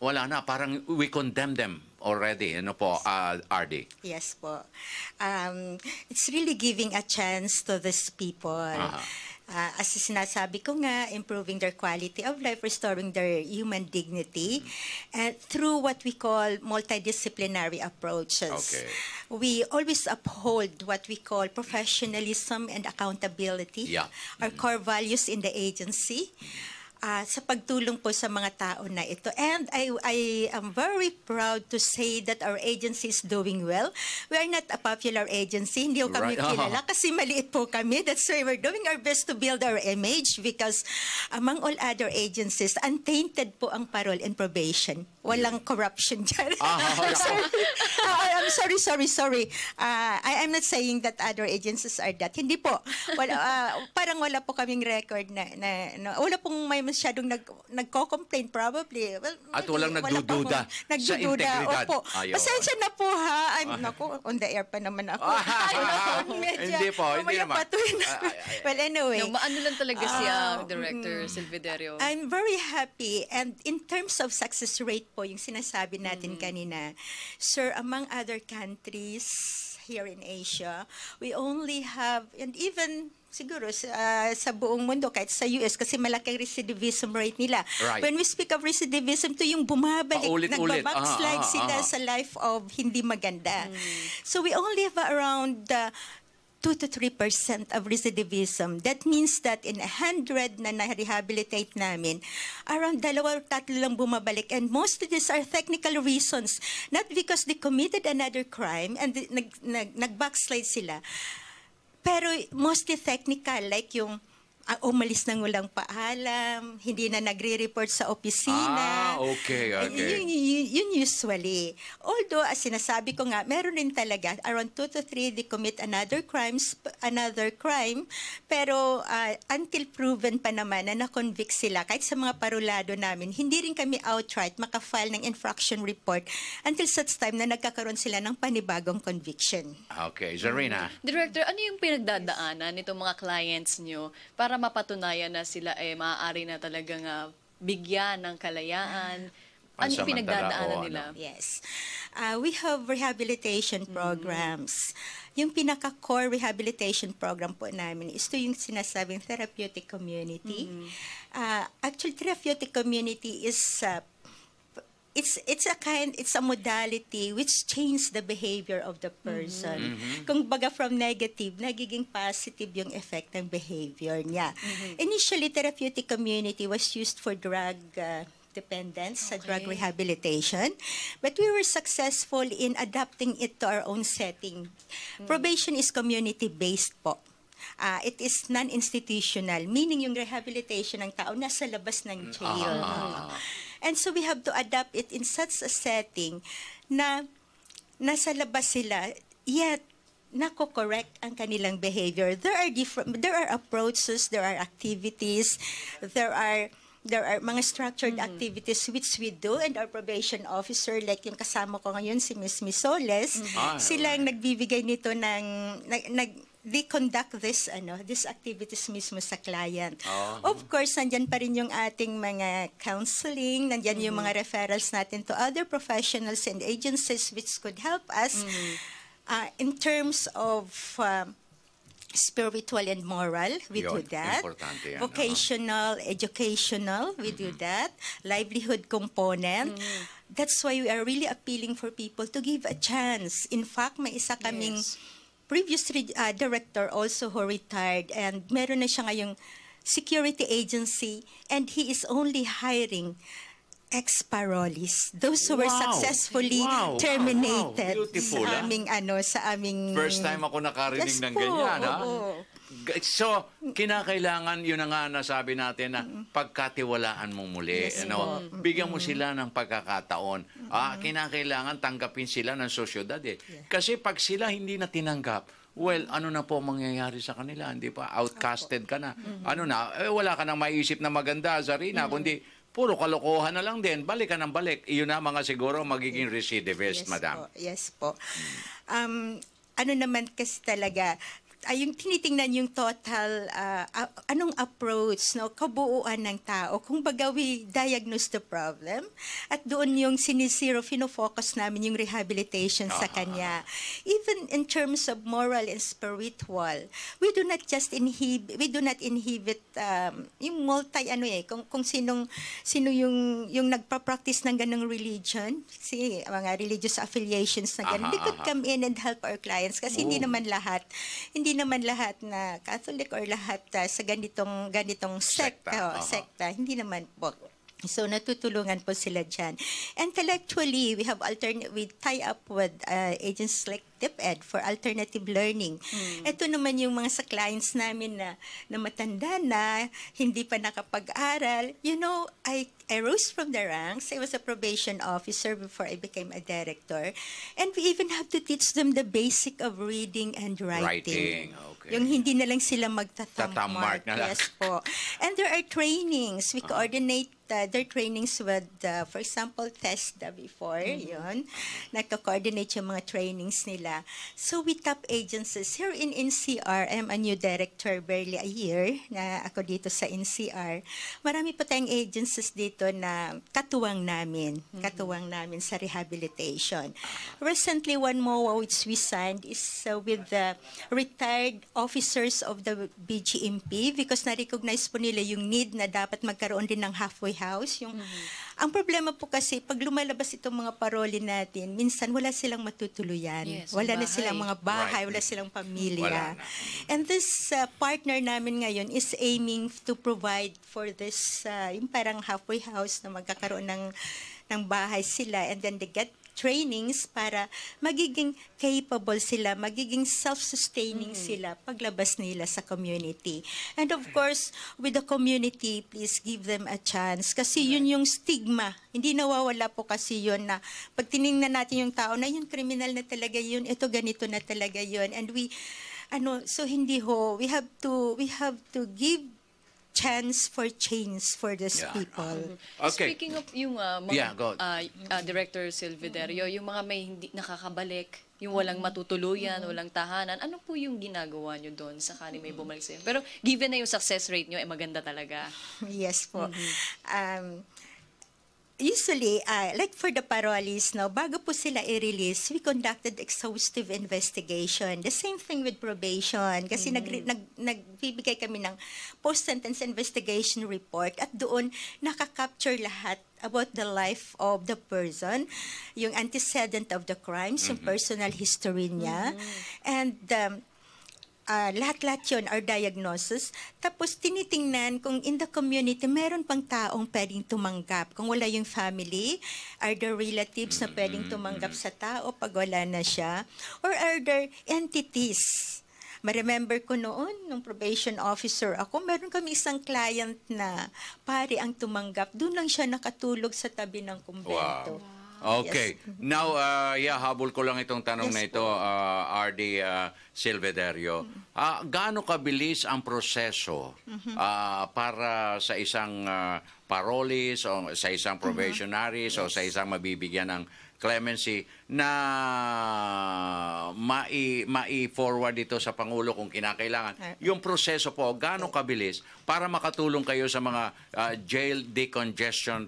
wala na, parang we condemn them already. Ano po, RD? Yes po. It's really giving a chance to these people. As sinasabi ko nga, improving their quality of life, restoring their human dignity, and through what we call multidisciplinary approaches. Okay. We always uphold what we call professionalism and accountability, our core values in the agency. Sa pagtulong po sa mga tao na ito. And I am very proud to say that our agency is doing well. We are not a popular agency. Hindi ko kami kilala kasi maliit po kami. That's why we're doing our best to build our image because among all other agencies, untainted po ang parole and probation. Walang corruption dyan. I'm sorry. I am not saying that other agencies are that. Hindi po. Parang wala po kaming record na wala pong may masyadong nagko-complain probably. Well, at walang nagdududa sa integridad. Opo. Pasensya na po ha. On the air pa naman ako. Hindi po, hindi naman. Well, anyway. Maano lang talaga siya, Director Silverio. I'm very happy. And in terms of success rate po, yung sinasabi natin kanina, sir, among other countries here in Asia, we only have, and even siguro sa buong mundo, kahit sa US, kasi malaking recidivism rate nila. Right. When we speak of recidivism, to yung bumabalik, nagbabackslide sila sa life of hindi maganda. So we only have around 2 to 3% of recidivism. That means that in 100 na na-rehabilitate namin, around 2 or 3 lang bumabalik. And most of these are technical reasons. Not because they committed another crime and nag-backslide sila. Pero mostly technical, like yung umalis nang walang paalam, hindi na nagre-report sa opisina. Okay. Yun usually. Although, as sinasabi ko nga, meron rin talaga, around 2 to 3, they commit another crime, pero until proven pa naman na na-convict sila, kahit sa mga parulado namin, hindi rin kami outright makafile ng infraction report until such time na nagkakaroon sila ng panibagong conviction. Okay. Zarina? Director, ano yung pinagdadaanan nitong mga clients nyo para mapatunayan na sila maaari na talagang bigyan ng kalayaan? Ano yung pinagdadaanan nila? Yes. We have rehabilitation programs. Yung pinaka-core rehabilitation program po namin is yung sinasabing therapeutic community. Actually, therapeutic community is it's a modality which changes the behavior of the person. Kung baga from negative, nagiging positive yung effect ng behavior niya. Initially, therapeutic community was used for drug dependence, sa drug rehabilitation, but we were successful in adapting it to our own setting. Probation is community-based po. It is non-institutional, meaning yung rehabilitation ng tao nasa labas ng jail. And so we have to adapt it in such a setting na nasa labas sila, yet nako-correct ang kanilang behavior. There are approaches, there are activities, there are mga structured activities which we do, and our probation officer, like yung kasama ko ngayon, si Ms. Misoles, sila ang nagbibigay nito they conduct these activities mismo sa client. Of course, nandyan pa rin yung ating mga counseling, nandyan yung mga referrals natin to other professionals and agencies which could help us in terms of spiritual and moral, we do that. Vocational, educational, we do that. Livelihood component. That's why we are really appealing for people to give a chance. In fact, may isa kaming previous director also who retired, and meron na siya ngayong security agency, and he is only hiring ex-parolees, those who were Wow. successfully Wow. terminated Wow. Beautiful, sa aming First time ako nakarinig Yes ng po, ganyan, ha? oo. So, kinakailangan, yun na nga nasabi natin na pagkatiwalaan mo muli. Yes Ano? po. Bigyan mo sila ng pagkakataon. Kinakailangan tanggapin sila ng sosyedad. Kasi pag sila hindi na tinanggap, well, ano na po mangyayari sa kanila? Hindi pa? Outcasted ka na. Ano na? Wala ka nang maiisip na maganda, Zarina, kundi puro kalokohan na lang din. Balik ka ng balik. Iyon na mga siguro magiging recidivist, madam. Yes po. Ano naman kasi talaga, yung tinitingnan yung total, anong approach, no, kabuuan ng tao. Kung baga we diagnose the problem, at doon yung fino-focus namin yung rehabilitation sa kanya. Even in terms of moral and spiritual, we do not inhibit yung kung sino yung nagpa-practice ng ganung religion, mga religious affiliations na ganun, they could come in and help our clients kasi hindi naman lahat na Catholic or lahat sa ganitong sekta. Hindi naman po. So natutulungan po sila dyan. Intellectually, we tie up with agencies like DepEd for alternative learning. Ito naman yung mga sa clients namin na matanda na, hindi pa nakapag-aral. You know, I rose from the ranks. I was a probation officer before I became a director. And we even have to teach them the basic of reading and writing. Okay. Yung hindi na lang sila Tatamark na lang. Yes po. And there are trainings. We coordinate their trainings with, for example, TESDA before, yun. Nagko-coordinate yung mga trainings nila. So with top agencies, here in NCR, I'm a new director, barely a year na ako dito sa NCR. Marami pa tayong agencies dito na katuwang namin sa rehabilitation. Recently, one more which we signed is with the retired officers of the BGMP because na-recognize po nila yung need na dapat magkaroon din ng halfway house. Ang problema po kasi, pag lumalabas itong mga paroli natin, minsan wala silang matutuluyan. Yes, wala na bahay. silang mga bahay, wala silang pamilya. And this partner namin ngayon is aiming to provide for this, yung parang halfway house na magkakaroon ng bahay sila and then they get trainings para magiging capable sila, magiging self-sustaining sila paglabas nila sa community. And of course, with the community, please give them a chance. Kasi yun yung stigma. Hindi nawawala po kasi yun na pag tinignan natin yung tao na yun, criminal na talaga yun, ito ganito na talaga yun. And so hindi ho, we have to give chance for change for these people. Okay. Speaking of yung Director Silverio, yung mga may hindi nakakabalik, yung walang matutuluyan, walang tahanan, ano po yung ginagawa nyo doon sakali may bumalik sa'yo? Pero given na yung success rate nyo, maganda talaga. Yes po. Usually, like for the parolees, bago po sila i-release, we conducted exhaustive investigation. The same thing with probation. Kasi nagbibigay kami ng post-sentence investigation report at doon nakaka-capture lahat about the life of the person, yung antecedent of the crimes, yung personal history niya, and lahat-lahat yun, our diagnosis. Tapos tinitingnan kung in the community, meron pang taong pwedeng tumanggap. Kung wala yung family, are there relatives na pwedeng tumanggap sa tao pag wala na siya? Or are there entities? Ma-remember ko noon, nung probation officer ako, meron kami isang client na pare ang tumanggap. Doon lang siya nakatulog sa tabi ng kumbento. Wow. Okay. Yes. Now, habol ko lang itong tanong na ito, RD Silverio. Gaano kabilis ang proseso para sa isang parolees o sa isang probationaries o sa isang mabibigyan ng clemency na mai-forward ito sa Pangulo kung kinakailangan? Yung proseso po, gaano kabilis para makatulong kayo sa mga jail decongestion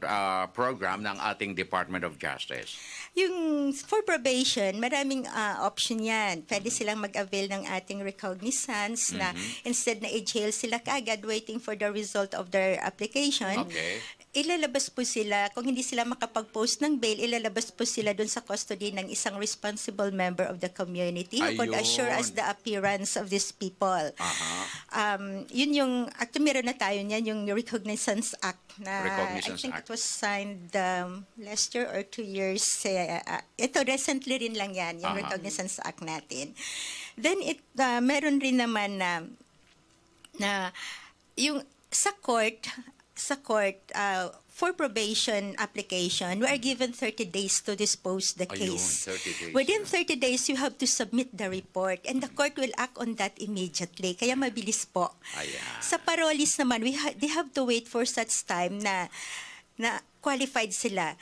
program ng ating Department of Justice? Yung for probation, maraming option yan. Pwede silang mag-avail ng ating recognizance na instead na i-jail sila kaagad waiting for the result of their application. Okay. ilalabas po sila, kung hindi sila makapag-post ng bail, ilalabas po sila dun sa custody ng isang responsible member of the community who could assure us the appearance of these people. Yun yung, actually meron na tayo niyan, yung Recognizance Act na I think it was signed last year or 2 years. Ito, recently rin lang yan, yung Recognizance Act natin. Then, meron rin naman na yung sa court, for probation application, we are given 30 days to dispose the case. 30 days. Within 30 days, you have to submit the report and the court will act on that immediately. Kaya mabilis po. Sa parolees naman, they have to wait for such time na qualified sila.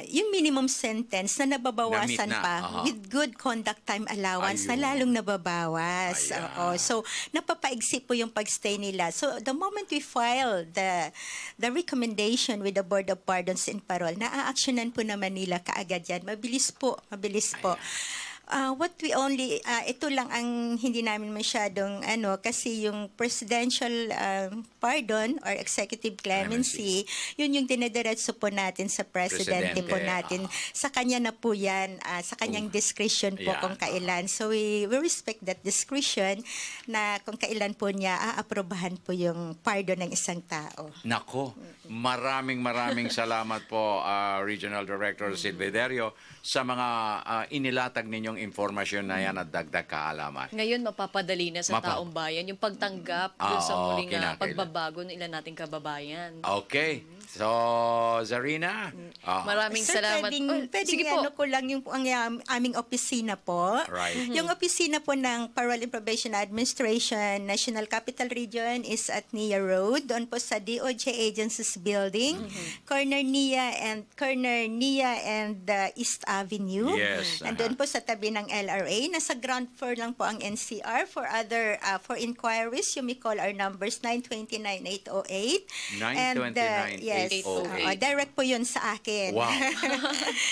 Yung minimum sentence na nababawasan pa with good conduct time allowance na lalong nababawas. So, napapaigsi po yung pagstay nila. So, the moment we file the recommendation with the Board of Pardons and Parole, na-actionan po naman nila kaagad yan. Mabilis po. What we only, ito lang ang hindi namin masyadong kasi yung presidential pardon or executive clemency, yun yung dinediretso po natin sa presidente po natin. Sa kanya na po yan, sa kanyang discretion po kung kailan. So we respect that discretion na kung kailan po niya aaprobahan po yung pardon ng isang tao. Nako, maraming salamat po Regional Director Silverio sa mga inilatag ninyong informasyon na yan at dagdag kaalaman. Ngayon, mapapadali na sa taong bayan yung pagtanggap dun sa muling pagbabago ng ilan nating kababayan. Okay. So, Zarina? Maraming salamat. Sige po. Ko lang yung aming opisina po. Right. Yung opisina po ng Parole and Probation Administration National Capital Region is at Nia Road. Doon po sa DOJ Agencies Building. Corner Nia and East Avenue. Yes. And doon po sa tabi ng LRA. Nasa ground floor lang po ang NCR. For other for inquiries, you may call our numbers 929-808. 929-808. Direct po yun sa akin. Wow.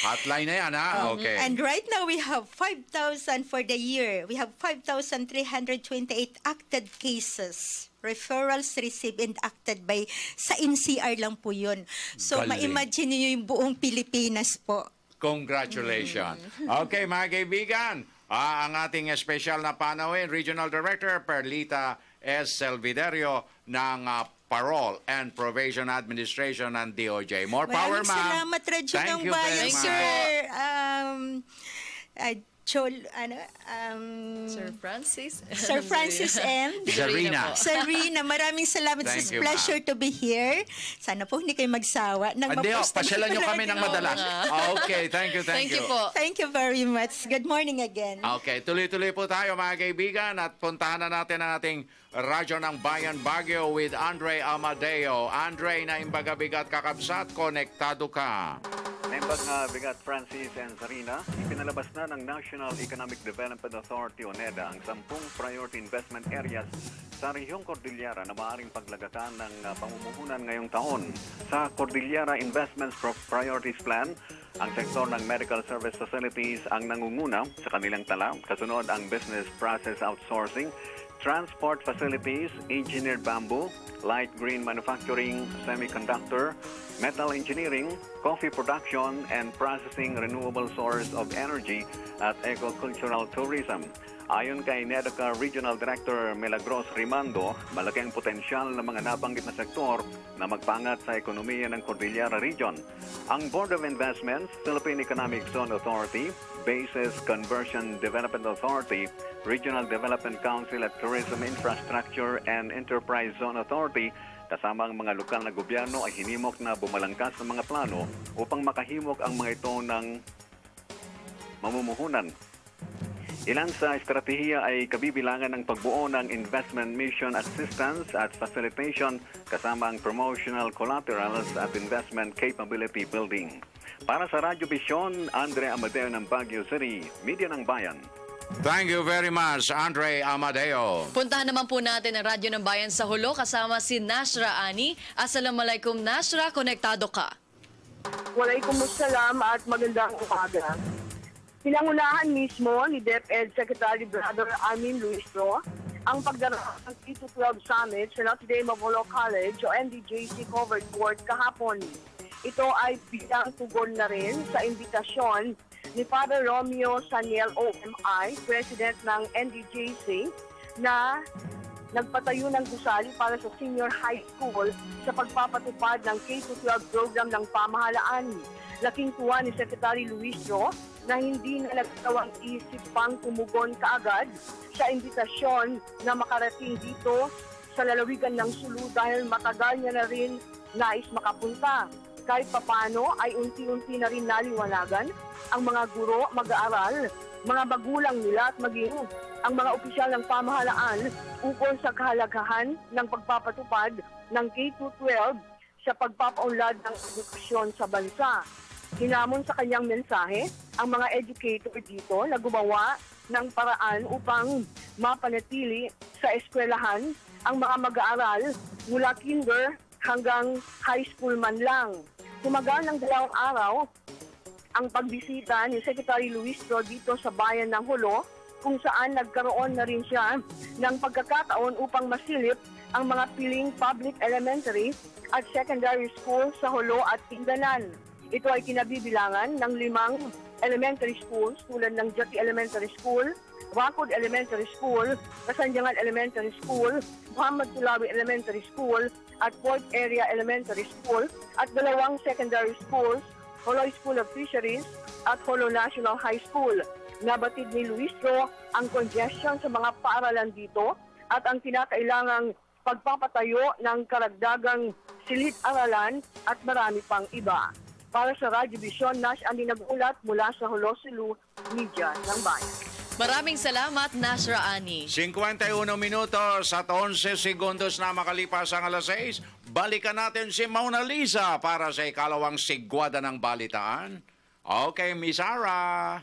Hotline na yan, ha? Okay. And right now, we have 5,000 for the year. We have 5,328 acted cases. Referrals received and acted by sa NCR lang po yun. So, ma-imagine niyo yung buong Pilipinas po. Congratulations. Okay, mga kaibigan, ang ating special na panawin, Regional Director Perlita S. Silverio ng Parole and Probation Administration ng DOJ. More power, ma'am. Salamat, Radyo ng Bayan, sir. Sir Francis. Sir Francis and Zarina. Maraming salamat. It's a pleasure to be here. Sana po hindi kayo magsawa. Pasyalan nyo kami ng madalas. Okay, thank you. Thank you po. Thank you very much. Good morning again. Okay, tuloy-tuloy po tayo mga kaibigan at puntahan na natin ang ating Radyo ng Bayan Baguio with Andre Amadeo. Andre, na imbaga-bigat kakabsat, konektado ka. Naimbag na bigat Francis and Zarina, ipinalabas na ng National Economic Development Authority o NEDA ang 10 priority investment areas sa rehiyong Cordillera na maaaring paglagatan ng pamumuhunan ngayong taon. Sa Cordillera Investments Priorities Plan, ang sektor ng medical service facilities ang nangunguna sa kanilang tala. Kasunod ang business process outsourcing, transport facilities, engineered bamboo, light green manufacturing, semiconductor, metal engineering, coffee production and processing, renewable source of energy at eco-cultural tourism. Ayon kay NEDACA Regional Director Milagros Rimando, malaki ang potensyal ng mga nabanggit na sektor na magpangat sa ekonomiya ng Cordillera Region. Ang Board of Investments, Philippine Economic Zone Authority, Bases Conversion Development Authority, Regional Development Council at Tourism Infrastructure and Enterprise Zone Authority, kasama ang mga lokal na gobyerno ay hinimok na bumalangkas ng mga plano upang makahimok ang mga ito ng mamumuhunan. Ilan sa estratehiya ay kabibilangan ng pagbuo ng investment mission assistance at facilitation kasama ang promotional collaterals at investment capability building. Para sa Radyo Vision, Andre Amadeo ng Baguio City, Media ng Bayan. Thank you very much, Andre Amadeo. Puntahan naman po natin ang Radyo ng Bayan sa Hulo kasama si Nashra Ani. Assalamualaikum, Nashra. Konektado ka. Waalaikumsalam at magandang umaga. Pinangunahan mismo ni DepEd Secretary Brother Amin Luistro ang pagdaraan ng K-12 Summit sa Notre Dame of Olo College o NDJC Covered Court kahapon. Ito ay bilang tugon na rin sa imbitasyon ni Father Romeo Saniel OMI, President ng NDJC, na nagpatayo ng gusali para sa senior high school sa pagpapatupad ng K-12 program ng pamahalaan. Laking tuwa ni Secretary Luistro na hindi na nagtawang isip pang tumugon kaagad sa imbitasyon na makarating dito sa lalawigan ng Sulu dahil matagal niya na rin nais makapunta. Kahit papano ay unti-unti na rin naliwanagan ang mga guro, mag-aaral, mga magulang nila at maging ang mga opisyal ng pamahalaan ukol sa kahalagahan ng pagpapatupad ng K-12 sa pagpapaunlad ng edukasyon sa bansa. Hinamon sa kanyang mensahe ang mga educator dito na gumawa ng paraan upang mapanatili sa eskwelahan ang mga mag-aaral mula kinder hanggang high school man lang. Tumagal ng 2 araw ang pagbisita ni Secretary Luistro dito sa bayan ng Jolo, kung saan nagkaroon na rin siya ng pagkakataon upang masilip ang mga piling public elementary at secondary school sa Jolo at Tingganan. Ito ay kinabibilangan ng 5 elementary schools tulad ng Jati Elementary School, Wacod Elementary School, Kasanjangan Elementary School, Muhammad Tulawi Elementary School, at Port Area Elementary School, at 2 secondary schools, Holoy School of Fisheries at Holo National High School. Nabatid ni Luistro ang congestion sa mga paaralan dito at ang kinakailangang pagpapatayo ng karagdagang silid-aralan at marami pang iba. Para sa Radyo Vision, Nash Andy nag-ulat mula sa Jolo Sulu, Media ng Bayan. Maraming salamat, Nasra Ani. 51 minutos at 11 segundos na makalipas ang alas 6. Balikan natin si Mona Lisa para sa ikalawang sigwada ng balitaan. Okay, Miss Ara.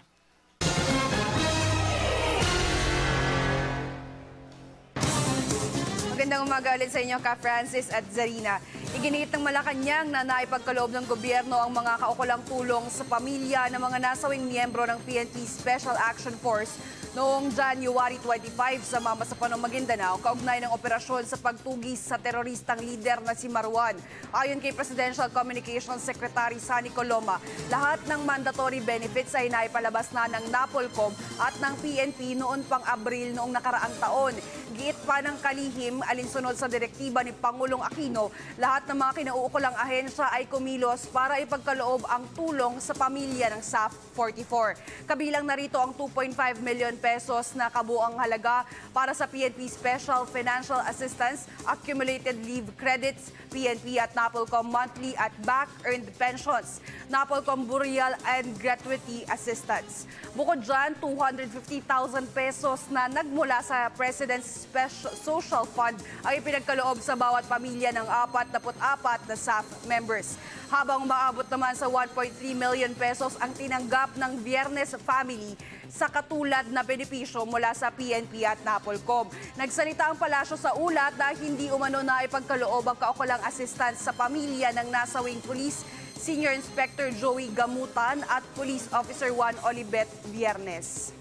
Magandang umaga ulit sa inyo, Ka Francis at Zarina. Iginiit ng Malacanang na naipagkaloob ng gobyerno ang mga kaukulang tulong sa pamilya ng mga nasawing miyembro ng PNP Special Action Force noong January 25 sa Mamasapanong, Maguindanao, kaugnay ng operasyon sa pagtugis sa teroristang lider na si Marwan. Ayon kay Presidential Communications Secretary Sunny Coloma, lahat ng mandatory benefits ay naipalabas na ng NAPOLCOM at ng PNP noon pang Abril noong nakaraang taon. Giit pa ng kalihim, alinsunod sa direktiba ni Pangulong Aquino, lahat ng mga kinauukulang ahensya ay kumilos para ipagkaloob ang tulong sa pamilya ng SAF-44. Kabilang narito ang 2.5 million pesos na kabuang halaga para sa PNP Special Financial Assistance, Accumulated Leave Credits, PNP at NAPOLCOM monthly at back-earned pensions, NAPOLCOM burial and gratuity assistance. Bukod dyan, 250,000 pesos na nagmula sa President's Special Social Fund ay ipinagkaloob sa bawat pamilya ng 44 na SAF members. Habang umaabot naman sa 1.3 million pesos ang tinanggap ng Viernes Family sa katulad na benepisyo mula sa PNP at NAPOLCOM. Nagsalita ang palasyo sa ulat na hindi umano na ipagkaloob ang kaukulang assistance sa pamilya ng nasawing Police Senior Inspector Joey Gamutan at Police Officer Juan Olibet Viernes.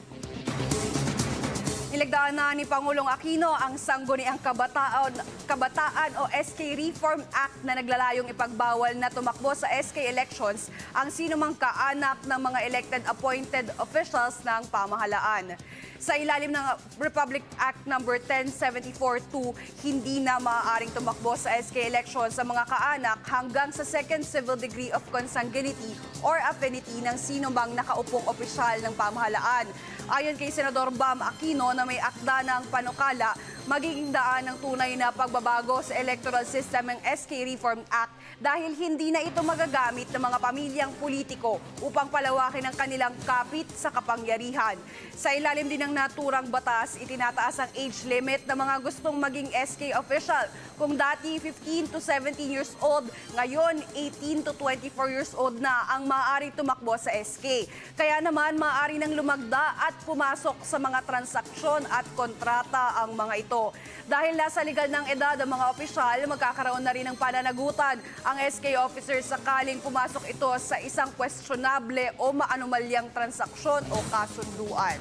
Nilagdaan na ni Pangulong Aquino ang Sangguniang Kabataan o SK Reform Act na naglalayong ipagbawal na tumakbo sa SK elections ang sinumang kaanak ng mga elected appointed officials ng pamahalaan. Sa ilalim ng Republic Act No. 1074-2, hindi na maaaring tumakbo sa SK elections sa mga kaanak hanggang sa second civil degree of consanguinity or affinity ng sinumang nakaupong opisyal ng pamahalaan. Ayon kay Senador Bam Aquino na may akda ng panukala, magiging daan ng tunay na pagbabago sa electoral system ng SK Reform Act dahil hindi na ito magagamit ng mga pamilyang politiko upang palawakin ang kanilang kapit sa kapangyarihan. Sa ilalim din ng naturang batas, itinataas ang age limit ng mga gustong maging SK official. Kung dati 15 to 17 years old, ngayon 18 to 24 years old na ang maaaring tumakbo sa SK. Kaya naman maaari nang lumagda at pumasok sa mga transaksyon at kontrata ang mga ito. Dahil nasa legal ng edad ang mga opisyal, magkakaroon na rin ng pananagutan ang SK officer sakaling pumasok ito sa isang questionable o maanumalyang transaksyon o kasunduan.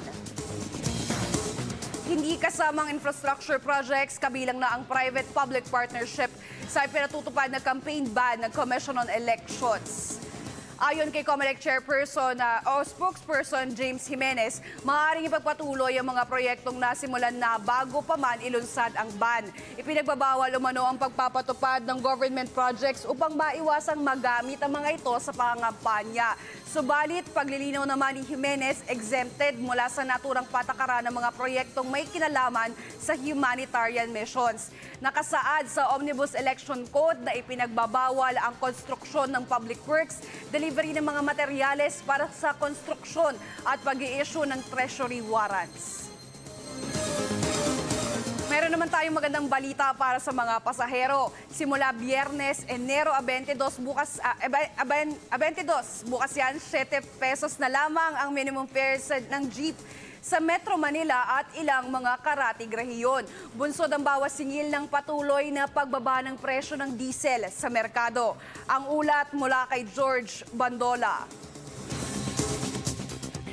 hindi kasamang infrastructure projects, kabilang na ang private-public partnership sa pinatutupad na campaign ban ng Commission on Elections. Ayon kay COMELEC Chairperson o Spokesperson James Jimenez, maaaring ipagpatuloy ang mga proyektong nasimulan na bago pa man ilunsad ang ban. Ipinagbabawal umano ang pagpapatupad ng government projects upang maiwasang magamit ang mga ito sa pangangampanya. Subalit, paglilinaw naman ni Jimenez, exempted mula sa naturang patakaran ng mga proyektong may kinalaman sa humanitarian missions. Nakasaad sa Omnibus Election Code na ipinagbabawal ang konstruksyon ng public works, delivery ng mga materyales para sa konstruksyon at pag-i-issue ng treasury warrants. Meron naman tayong magandang balita para sa mga pasahero. Simula Biyernes, Enero 22, bukas yan, 7 pesos na lamang ang minimum fares ng jeep sa Metro Manila at ilang mga karatig rehiyon. Bunsod ang bawas singil ng patuloy na pagbaba ng presyo ng diesel sa merkado. Ang ulat mula kay George Bandola.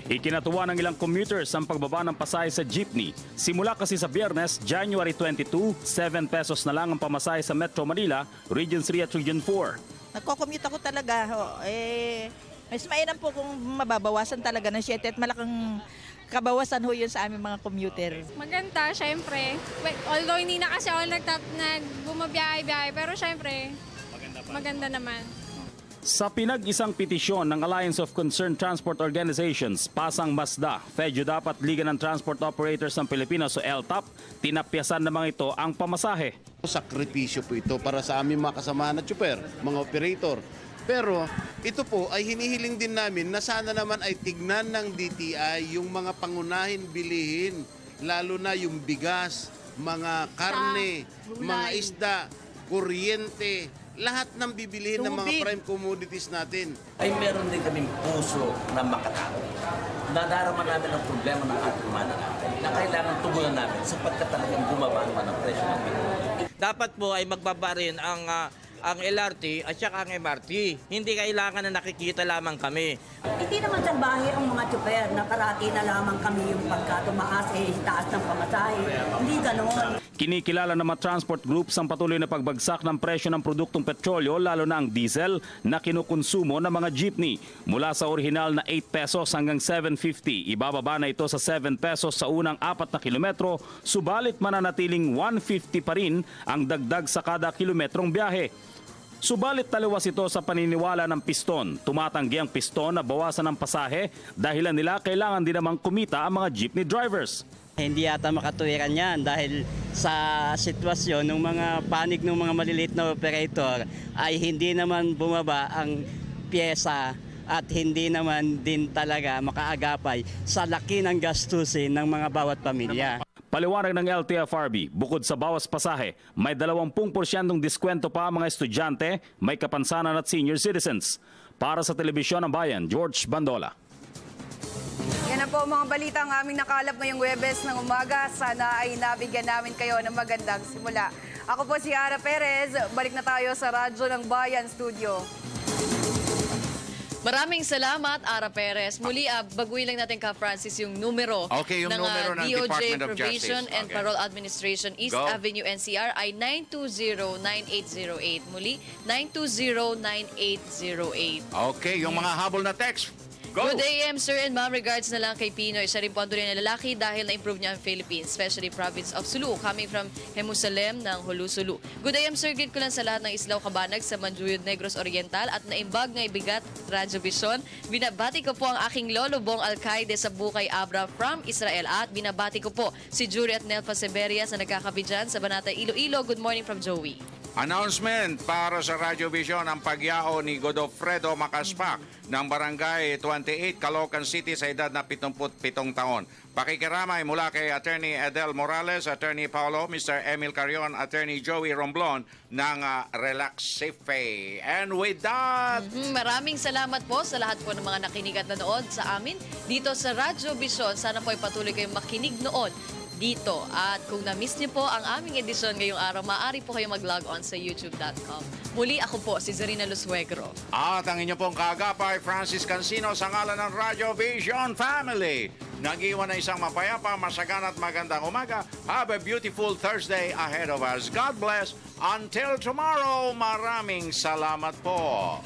Ikinatuwa ng ilang commuters ang pagbaba ng pasahe sa jeepney. Simula kasi sa Biyernes, January 22, 7 pesos na lang ang pamasahe sa Metro Manila, Region 3 at Region 4. Nagko-commute ako talaga. Mas mainam po kung mababawasan talaga ng 7 at malaking kabawasan ho yun sa aming mga commuter. Maganda, syempre. Although hindi na kasi ako bumabiyahe-biyahe, pero syempre, maganda naman. Sa pinag-isang petisyon ng Alliance of Concerned Transport Organizations, Pasang Masda, FEDUDAP at Liga ng Transport Operators ng Pilipinas o LTAP, tinapyasan naman ito ang pamasahe. Sakripisyo po ito para sa aming mga kasamahan na tsuper, mga operator. Pero ito po ay hinihiling din namin na sana naman ay tignan ng DTI yung mga pangunahin bilihin, lalo na yung bigas, mga karne, mga isda, kuryente, lahat ng bibilihin ng mga prime commodities natin. Ay meron din kaming puso na makatao. Nadarama namin ang problema ng ating mga natin na kailangan tugunan namin sapagkat talagang bumaba naman ang presyo ng bibilihin. Dapat po ay magbaba rin ang LRT at saka ang MRT. Hindi kailangan na nakikita lamang kami. Hindi naman salbahe ang mga tsuper na parati na lamang kami yung pagkatumaas taas ng pamasahe. Hindi ganoon. Kinikilala ng mga transport groups ang patuloy na pagbagsak ng presyo ng produktong petrolyo, lalo na ang diesel na kinukonsumo ng mga jeepney. Mula sa orihinal na 8 pesos hanggang 7.50, ibababa na ito sa 7 pesos sa unang 4 na kilometro, subalit mananatiling 150 pa rin ang dagdag sa kada kilometrong biyahe. Subalit taliwas ito sa paniniwala ng piston. Tumatanggi ang piston na bawasan ng pasahe dahilan nila kailangan din namang kumita ang mga jeepney drivers. Hindi yata makatuwiran yan dahil sa sitwasyon ng mga panig ng mga maliliit na operator ay hindi naman bumaba ang pyesa at hindi naman din talaga makaagapay sa laki ng gastusin ng mga bawat pamilya. Paliwanag ng LTFRB, bukod sa bawas pasahe, may 20% diskwento pa ang mga estudyante, may kapansanan at senior citizens. Para sa Telebisyon ng Bayan, George Bandola. Yan na po mga balita ang aming nakalap ngayong Huwebes ng umaga. Sana ay nabigyan namin kayo ng magandang simula. Ako po si Ara Perez. Balik na tayo sa Radyo ng Bayan Studio. Maraming salamat, Ara Perez. Muli, baguhin lang natin ka, Francis, yung numero, yung numero ng DOJ Department of Probation Justice. and Parole Administration, East Go. Avenue, NCR, ay 920-9808. Muli, 920-9808. Okay, yung mga habol na text. Go. Good AM, sir and ma'am. Regards na lang kay Pinoy. Siya rin po ang tunay na lalaki dahil na-improve niya ang Philippines, especially province of Sulu, coming from Jerusalem ng Hulu-Sulu. Good AM, sir. Greet ko lang sa lahat ng Islaw Kabanag sa Manjuyod Negros Oriental at naimbag ng ibigat Radyo Vision. Binabati ko po ang aking lolo Bong Alcaide sa Bukay Abra from Israel at binabati ko po si Jury at Nelfa Severia sa nagkakabidyan sa Banata Iloilo. Good morning from Joey. Announcement para sa Radyo Vision ang pagyao ni Godofredo Macaspac ng Barangay 28, Caloocan City sa edad na 77 taon. Pakikiramay mula kay Attorney Edel Morales, Attorney Paolo, Mr. Emil Carion, Attorney Joey Romblon ng Relax Safe. And with that... Maraming salamat po sa lahat po ng mga nakinig at nanood sa amin dito sa Radyo Vision. Sana po ay patuloy kayong makinig noon dito. At kung na-miss niyo po ang aming edisyon ngayong araw, maaari po kayo mag-log on sa youtube.com. Muli ako po, si Zarina Lusuegro. At ang inyo pong kaagapay, Francis Cancino, sa ngalan ng Radyo Vision Family. nag-iwan na isang mapayapa, masagana at magandang umaga. Have a beautiful Thursday ahead of us. God bless. Until tomorrow, maraming salamat po.